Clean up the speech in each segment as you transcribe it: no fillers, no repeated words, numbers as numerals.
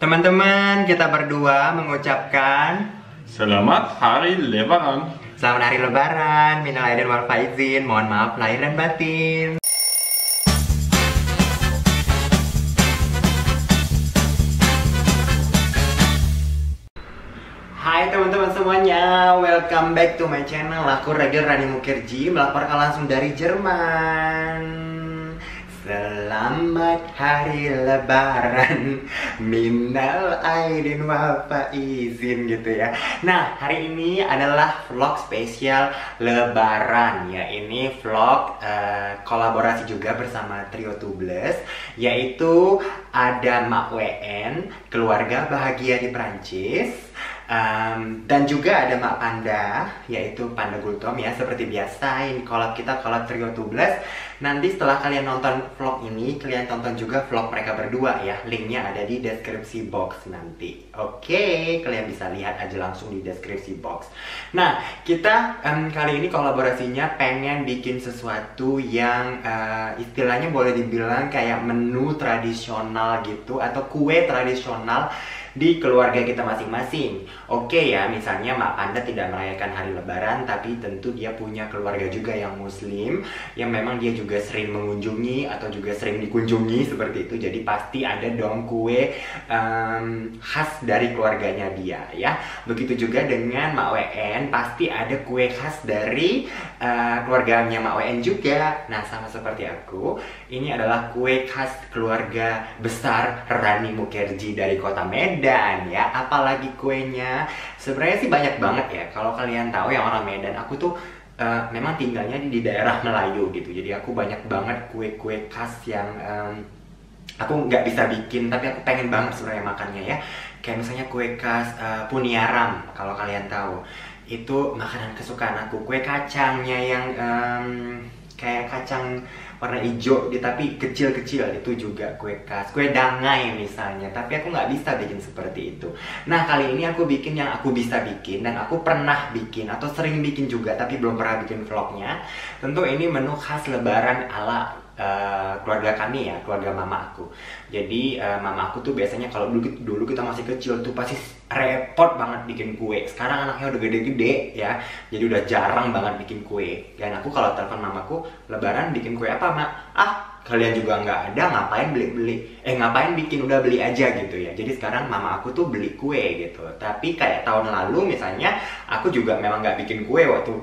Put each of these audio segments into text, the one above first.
Teman-teman, kita berdua mengucapkan Selamat Hari Lebaran. Selamat Hari Lebaran, minal aidin wal faizin, mohon maaf lahir dan batin. Hai teman-teman semuanya, welcome back to my channel. Aku Ragil Rani Mukherjee, melaporkan langsung dari Jerman. Selamat Hari Lebaran, minal aidin wal faizin gitu ya. Nah, hari ini adalah vlog spesial Lebaran ya. Ini vlog kolaborasi juga bersama Trio Tubles, yaitu ada Mak WN, keluarga bahagia di Prancis. Dan juga ada Mak Panda, yaitu Panda Gultom ya. Seperti biasa, ini collab kita, collab Trio Tubles. Nanti setelah kalian nonton vlog ini, kalian tonton juga vlog mereka berdua ya. Linknya ada di deskripsi box nanti. Oke, kalian bisa lihat aja langsung di deskripsi box. Nah, kita kali ini kolaborasinya pengen bikin sesuatu yang istilahnya boleh dibilang kayak menu tradisional gitu, atau kue tradisional di keluarga kita masing-masing. Oke ya, misalnya Mak Panda tidak merayakan hari Lebaran, tapi tentu dia punya keluarga juga yang muslim, yang memang dia juga sering mengunjungi atau juga sering dikunjungi seperti itu. Jadi pasti ada dong kue khas dari keluarganya dia ya. Begitu juga dengan Mak WN, pasti ada kue khas dari keluarganya Mak WN juga. Nah, sama seperti aku, ini adalah kue khas keluarga besar Rani Mukherjee dari kota Medan ya. Apalagi kuenya sebenarnya sih banyak banget ya. Kalau kalian tahu yang orang Medan, aku tuh memang tinggalnya di daerah Melayu gitu. Jadi aku banyak banget kue-kue khas yang aku nggak bisa bikin, tapi aku pengen banget sebenarnya makannya ya. Kayak misalnya kue khas Puniaram, kalau kalian tahu. Itu makanan kesukaan aku. Kue kacangnya yang kayak kacang warna hijau tapi kecil-kecil, itu juga kue khas. Kue dangai misalnya, tapi aku nggak bisa bikin seperti itu. Nah, kali ini aku bikin yang aku bisa bikin, dan aku pernah bikin atau sering bikin juga, tapi belum pernah bikin vlognya. Tentu ini menu khas Lebaran ala keluarga kami ya, keluarga mama aku. Jadi mama aku tuh biasanya kalau dulu kita masih kecil tuh pasti repot banget bikin kue. Sekarang anaknya udah gede-gede ya, jadi udah jarang banget bikin kue. Dan aku kalau telepon mamaku, Lebaran bikin kue apa mak? Kalian juga nggak ada, ngapain ngapain bikin, udah beli aja gitu ya. Jadi sekarang mama aku tuh beli kue gitu. Tapi kayak tahun lalu misalnya, aku juga memang nggak bikin kue waktu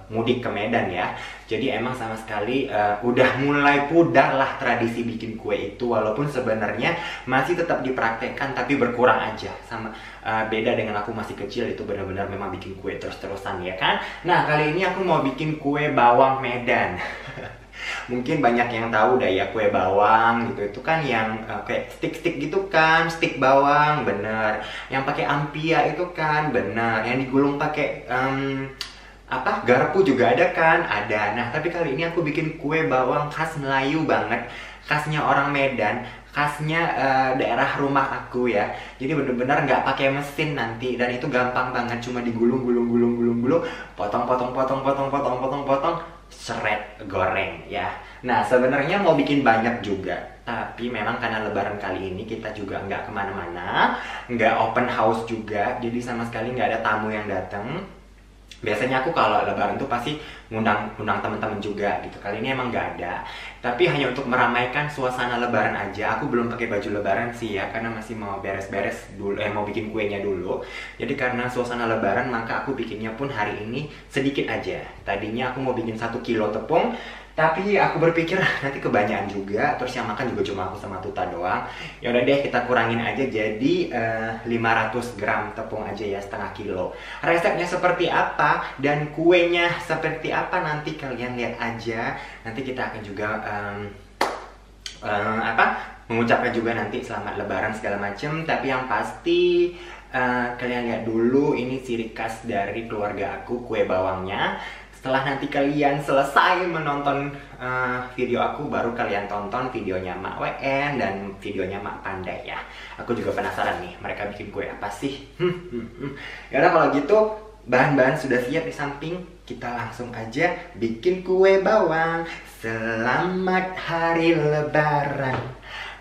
mudik ke Medan ya. Jadi emang sama sekali udah mulai pudar lah tradisi bikin kue itu. Walaupun sebenarnya masih tetap dipraktekkan, tapi berkurang aja. Sama beda dengan aku masih kecil, itu benar-benar memang bikin kue terus-terusan ya kan. Nah, kali ini aku mau bikin kue bawang Medan. Mungkin banyak yang tahu dah ya kue bawang gitu. Itu kan yang kayak stick-stick gitu kan, stick bawang, bener. Yang pakai ampia itu kan, bener. Yang digulung pakai garpu juga ada kan, ada. Nah, tapi kali ini aku bikin kue bawang khas Melayu banget, khasnya orang Medan, khasnya daerah rumah aku ya. Jadi bener-bener nggak pakai mesin nanti, dan itu gampang banget, cuma digulung, potong, seret, goreng ya. Nah, sebenarnya mau bikin banyak juga, tapi memang karena Lebaran kali ini kita juga nggak kemana-mana, nggak open house juga, jadi sama sekali nggak ada tamu yang datang. Biasanya aku kalau Lebaran tuh pasti ngundang teman-teman juga gitu. Kali ini emang nggak ada, tapi hanya untuk meramaikan suasana Lebaran aja. Aku belum pakai baju Lebaran sih ya, karena masih mau beres-beres dulu, mau bikin kuenya dulu. Jadi karena suasana Lebaran, maka aku bikinnya pun hari ini sedikit aja. Tadinya aku mau bikin 1 kilo tepung, tapi aku berpikir nanti kebanyakan juga, terus yang makan juga cuma aku sama Tuta doang. Ya udah deh, kita kurangin aja jadi 500 gram tepung aja ya, setengah kilo. Resepnya seperti apa dan kuenya seperti apa nanti kalian lihat aja. Nanti kita akan juga mengucapkan juga nanti selamat Lebaran segala macem. Tapi yang pasti kalian lihat dulu, ini ciri khas dari keluarga aku, kue bawangnya. Setelah nanti kalian selesai menonton video aku, baru kalian tonton videonya Mak WN dan videonya Mak Panda ya. Aku juga penasaran nih, mereka bikin kue apa sih? Yaudah kalau gitu, bahan-bahan sudah siap di samping. Kita langsung aja bikin kue bawang. Selamat Hari Lebaran,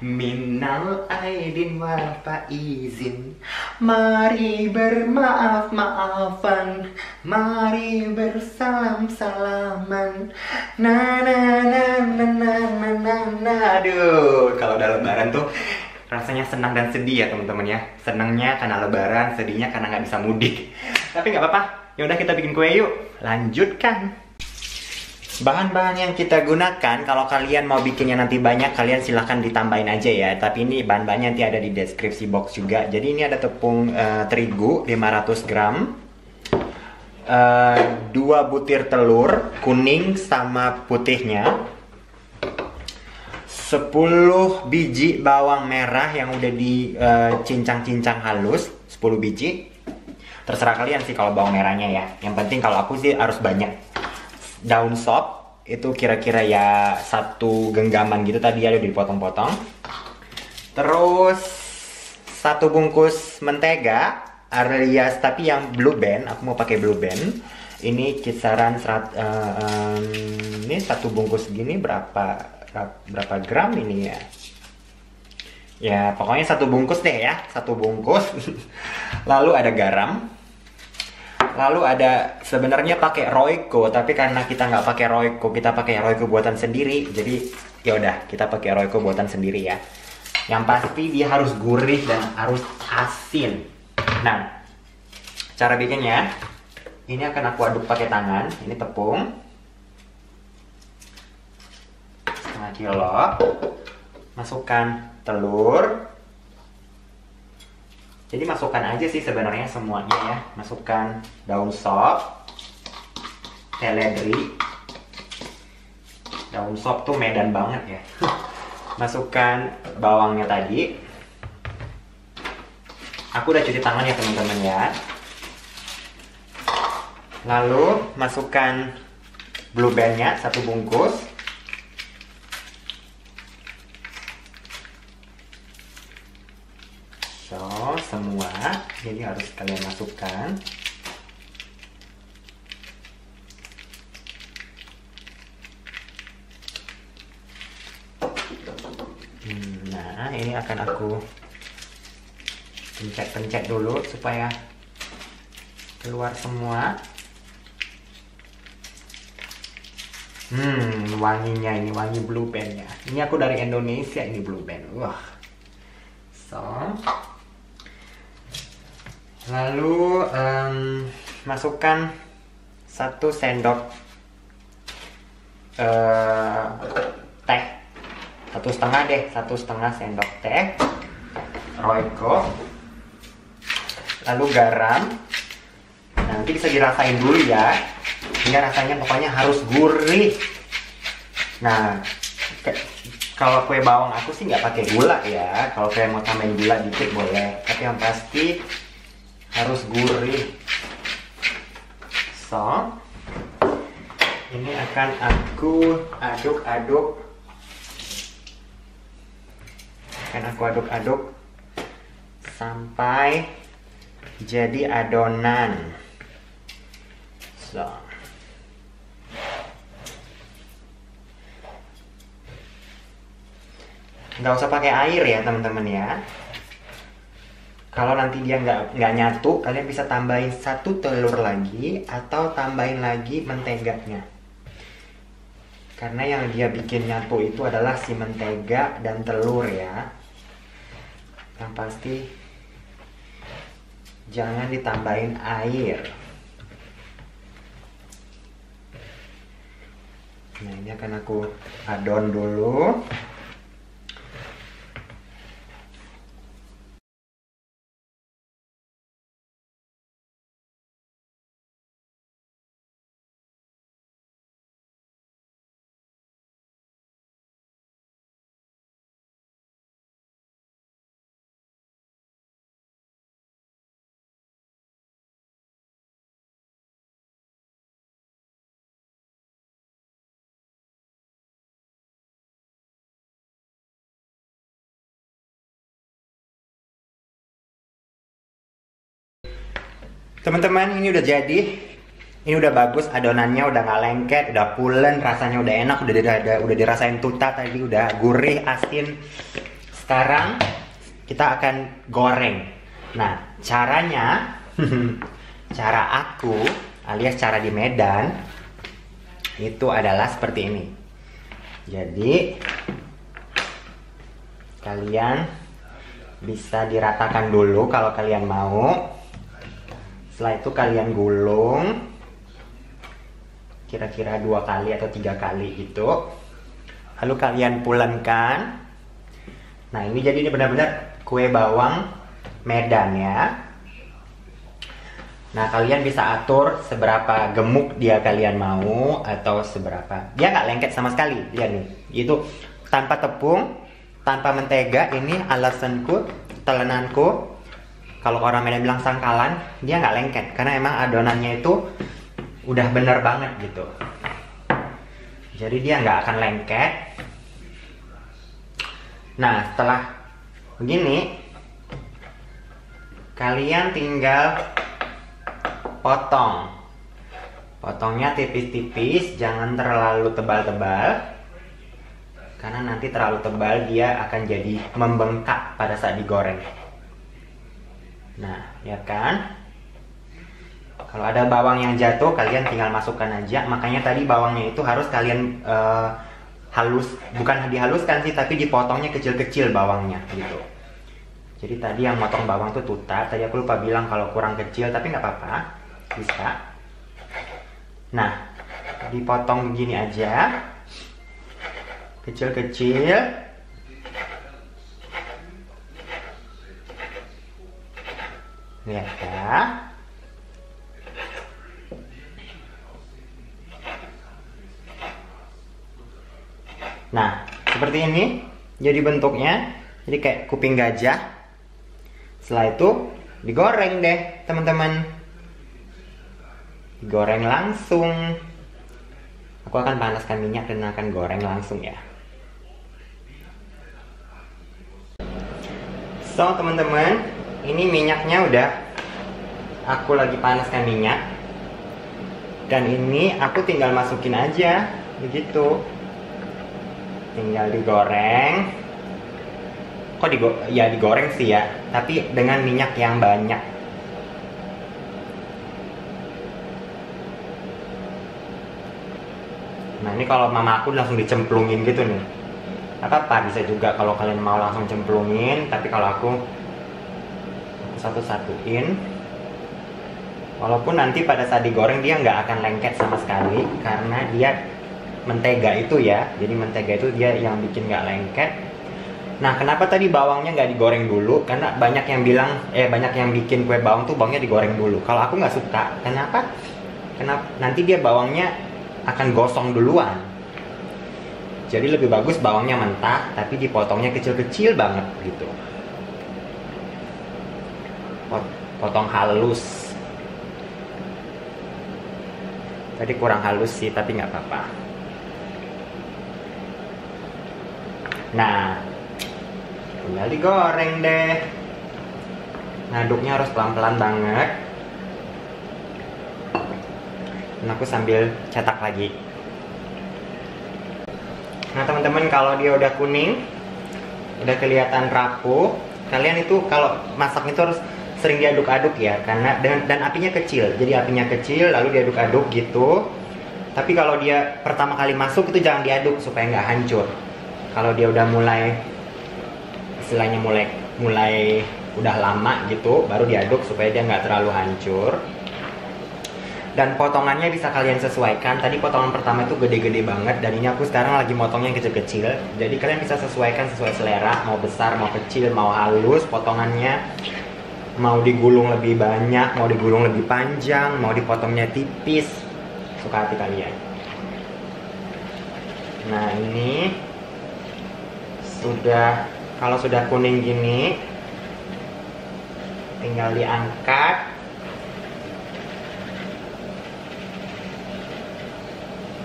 Minal aidin wal faizin. Mari bermaaf-maafan, mari bersalam-salaman. Na na na na na na na na. Aduh, kalau udah lebaran tuh rasanya senang dan sedih ya teman-teman ya. Senangnya karena lebaran, sedihnya karena nggak bisa mudik. Tapi nggak apa-apa. Ya udah kita bikin kue yuk. Lanjutkan. Bahan-bahan yang kita gunakan, kalau kalian mau bikinnya nanti banyak, kalian silahkan ditambahin aja ya. Tapi ini bahan-bahannya nanti ada di deskripsi box juga. Jadi ini ada tepung terigu 500 gram, 2 butir telur kuning sama putihnya, 10 biji bawang merah yang udah dicincang-cincang halus, 10 biji. Terserah kalian sih kalau bawang merahnya ya. Yang penting kalau aku sih harus banyak. Daun sop itu kira-kira ya 1 genggaman gitu, tadi ada dipotong-potong. Terus 1 bungkus mentega alias, tapi yang Blue Band, aku mau pakai Blue Band. Ini kisaran ini 1 bungkus gini berapa gram ini ya? Ya pokoknya 1 bungkus deh ya, 1 bungkus. Lalu ada garam. Lalu ada, sebenarnya pakai Royco, tapi karena kita nggak pakai Royco, kita pakai Royco buatan sendiri. Jadi ya udah, kita pakai Royco buatan sendiri ya. Yang pasti dia harus gurih dan harus asin. Nah, cara bikinnya, ini akan aku aduk pakai tangan. Ini tepung setengah kilo. Masukkan telur. Jadi masukkan aja sih sebenarnya semuanya ya. Masukkan daun sop, seledri. Daun sop tuh Medan banget ya. Masukkan bawangnya tadi. Aku udah cuci tangan ya teman-teman ya. Lalu masukkan Blue Band-nya 1 bungkus. So, semua jadi harus kalian masukkan. Nah, ini akan aku pencet-pencet dulu supaya keluar semua. Wanginya ini, wangi Blue Band-nya. Ini aku dari Indonesia, ini Blue Band. Wah. So, lalu masukkan 1 sendok teh, 1,5 deh, 1,5 sendok teh Royco. Lalu garam. Nanti bisa dirasain dulu ya. Ini rasanya pokoknya harus gurih. Nah, kalau kue bawang aku sih nggak pakai gula ya. Kalau kalian mau tambahin gula dikit boleh, tapi yang pasti harus gurih. So, ini akan aku aduk-aduk. Sampai jadi adonan. So, nggak usah pakai air ya teman-teman ya. Kalau nanti dia nggak nyatu, kalian bisa tambahin 1 telur lagi atau tambahin lagi menteganya. Karena yang dia bikin nyatu itu adalah si mentega dan telur ya. Yang pasti jangan ditambahin air. Nah, ini akan aku adon dulu. Teman-teman, ini udah jadi. Ini udah bagus, adonannya udah nggak lengket, udah pulen, rasanya udah enak, udah dirasain tuta tadi, udah gurih, asin. sekarang kita akan goreng. Nah, caranya, cara aku alias cara di Medan itu adalah seperti ini. Jadi kalian bisa diratakan dulu kalau kalian mau. Setelah itu kalian gulung kira-kira 2 kali atau 3 kali gitu. Lalu kalian pulenkan. Nah, ini jadi benar-benar kue bawang Medan ya. Nah, kalian bisa atur seberapa gemuk dia kalian mau atau seberapa. Dia nggak lengket sama sekali. Lihat nih, itu tanpa tepung, tanpa mentega. Ini alasanku, telenanku. Kalau orang Medan bilang sangkalan, dia nggak lengket karena emang adonannya itu udah bener banget gitu. Jadi dia nggak akan lengket. Nah, setelah begini, kalian tinggal potong. Potongnya tipis-tipis, jangan terlalu tebal-tebal. Karena nanti terlalu tebal dia akan jadi membengkak pada saat digoreng. Nah, ya kan? Kalau ada bawang yang jatuh, kalian tinggal masukkan aja. Makanya tadi bawangnya itu harus kalian halus, bukan dihaluskan sih, tapi dipotongnya kecil-kecil bawangnya gitu. Jadi tadi yang motong bawang tuh Tuta. Tadi aku lupa bilang kalau kurang kecil, tapi nggak apa-apa, bisa. Nah, dipotong begini aja, kecil-kecil. Lihat ya. Nah, seperti ini jadi bentuknya. Jadi kayak kuping gajah. Setelah itu digoreng deh, teman-teman. Digoreng langsung. Aku akan panaskan minyak dan akan goreng langsung ya. So, teman-teman, ini minyaknya udah aku lagi panaskan minyak. Dan ini aku tinggal masukin aja begitu. Tinggal digoreng. Kok digoreng sih ya, tapi dengan minyak yang banyak. Nah, ini kalau mama aku langsung dicemplungin gitu nih. Apa-apa, bisa juga kalau kalian mau langsung cemplungin, tapi kalau aku satu-satuin. Walaupun nanti pada saat digoreng dia nggak akan lengket sama sekali karena dia mentega itu ya. Jadi mentega itu dia yang bikin nggak lengket. Nah, kenapa tadi bawangnya nggak digoreng dulu? Karena banyak yang bilang, banyak yang bikin kue bawang tuh bawangnya digoreng dulu. Kalau aku nggak suka. Kenapa? Kenapa? Nanti dia bawangnya akan gosong duluan. Jadi lebih bagus bawangnya mentah, tapi dipotongnya kecil-kecil banget gitu. Potong halus. Tadi kurang halus sih, tapi nggak apa-apa. Nah, tinggal digoreng deh. Ngaduknya harus pelan-pelan banget. Dan aku sambil cetak lagi. Nah, teman-teman, kalau dia udah kuning, udah kelihatan rapuh, kalian itu kalau masak itu harus sering diaduk-aduk ya, karena dan apinya kecil. Jadi apinya kecil lalu diaduk-aduk gitu. Tapi kalau dia pertama kali masuk itu jangan diaduk supaya nggak hancur. Kalau dia udah mulai istilahnya mulai udah lama gitu, baru diaduk supaya dia nggak terlalu hancur. Dan potongannya bisa kalian sesuaikan. Tadi potongan pertama itu gede-gede banget, dan ini aku sekarang lagi motongnya yang kecil-kecil. Jadi kalian bisa sesuaikan sesuai selera, mau besar, mau kecil, mau halus potongannya, mau digulung lebih banyak, mau digulung lebih panjang, mau dipotongnya tipis, suka hati kalian. Nah, ini sudah, kalau sudah kuning gini, tinggal diangkat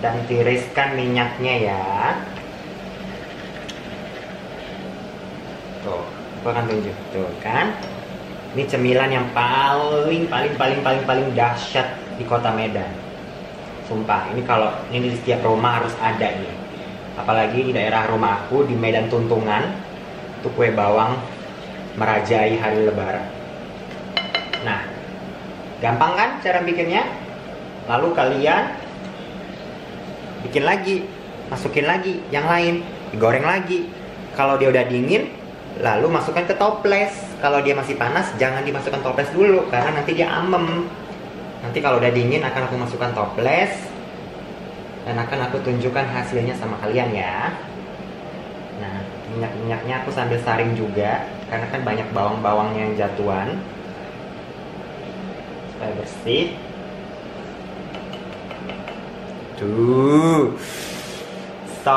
dan tiriskan minyaknya ya. Tuh, aku akan tunjuk tuh kan. Ini cemilan yang paling dahsyat di kota Medan. Sumpah, ini kalau ini di setiap rumah harus ada nih. Apalagi di daerah rumahku di Medan Tuntungan. Itu kue bawang merajai hari lebaran. Nah, gampang kan cara bikinnya? Lalu kalian bikin lagi, masukin lagi yang lain, digoreng lagi. Kalau dia udah dingin, lalu masukkan ke toples. Kalau dia masih panas, jangan dimasukkan toples dulu karena nanti dia amem. Nanti kalau udah dingin akan aku masukkan toples dan akan aku tunjukkan hasilnya sama kalian ya. Nah, minyak-minyaknya aku sambil saring juga karena kan banyak bawang-bawangnya yang jatuhan supaya bersih. Tuh. So,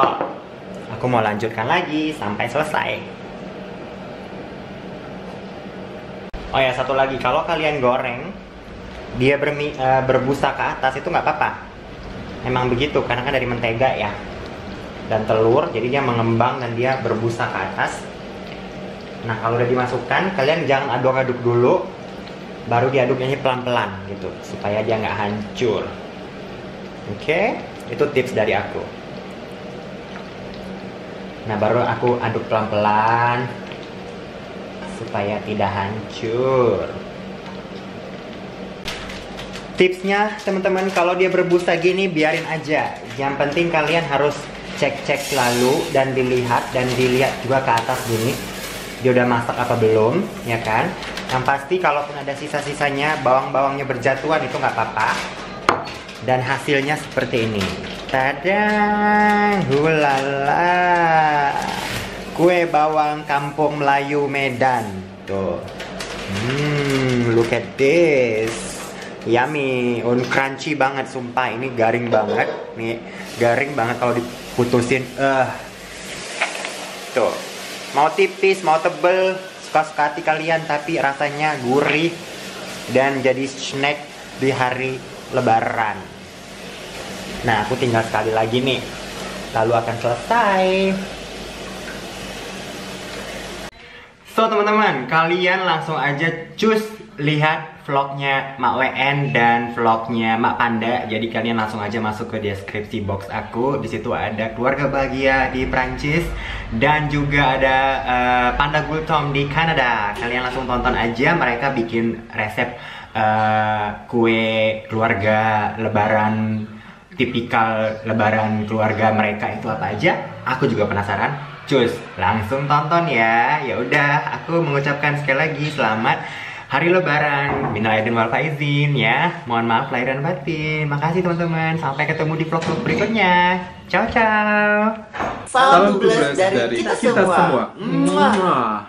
aku mau lanjutkan lagi sampai selesai. Oh ya, satu lagi, kalau kalian goreng dia berbusa ke atas itu nggak apa-apa. Emang begitu karena kan dari mentega ya dan telur, jadi dia mengembang dan dia berbusa ke atas. Nah, kalau udah dimasukkan, kalian jangan aduk-aduk dulu, baru diaduknya pelan-pelan gitu supaya dia nggak hancur. Oke, itu tips dari aku. Nah, baru aku aduk pelan-pelan supaya tidak hancur. Tipsnya teman-teman, kalau dia berbusa gini biarin aja. Yang penting kalian harus cek-cek selalu dan dilihat juga ke atas gini. Dia udah masak apa belum, ya kan? Yang pasti kalaupun ada sisa-sisanya, bawang-bawangnya berjatuhan itu nggak apa-apa. Dan hasilnya seperti ini. Tadang, hulala. Kue bawang kampung Melayu Medan. Tuh. Look at this. Yummy, crunchy banget sumpah, ini garing banget. Nih, garing banget kalau diputusin. Tuh. Mau tipis, mau tebel, suka-suka hati kalian, tapi rasanya gurih dan jadi snack di hari lebaran. Nah, aku tinggal sekali lagi nih. Lalu akan selesai. So teman-teman, kalian langsung aja cus lihat vlognya Mak WN dan vlognya Mak Panda. Jadi kalian langsung aja masuk ke deskripsi box aku. Di situ ada keluarga bahagia di Prancis dan juga ada Panda Gultom di Kanada. Kalian langsung tonton aja, mereka bikin resep kue keluarga lebaran, tipikal lebaran keluarga mereka itu apa aja. Aku juga penasaran. Cus, langsung tonton ya. Ya udah, aku mengucapkan sekali lagi selamat Hari Lebaran. Minal aidin wal faizin ya. Mohon maaf lahir dan batin. Makasih teman-teman. Sampai ketemu di vlog-vlog berikutnya. Ciao ciao. Salam tugas dari kita semua.